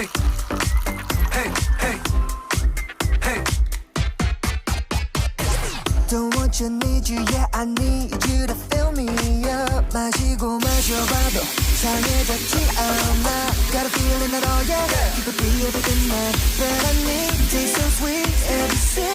Hey, hey, hey, hey. Don't want you, need you, yeah I need you to fill me up. 마시고 마셔봐도 상해졌지 않아. Got a feeling that all yeah, keep it be everything that I need. Taste so sweet every sip.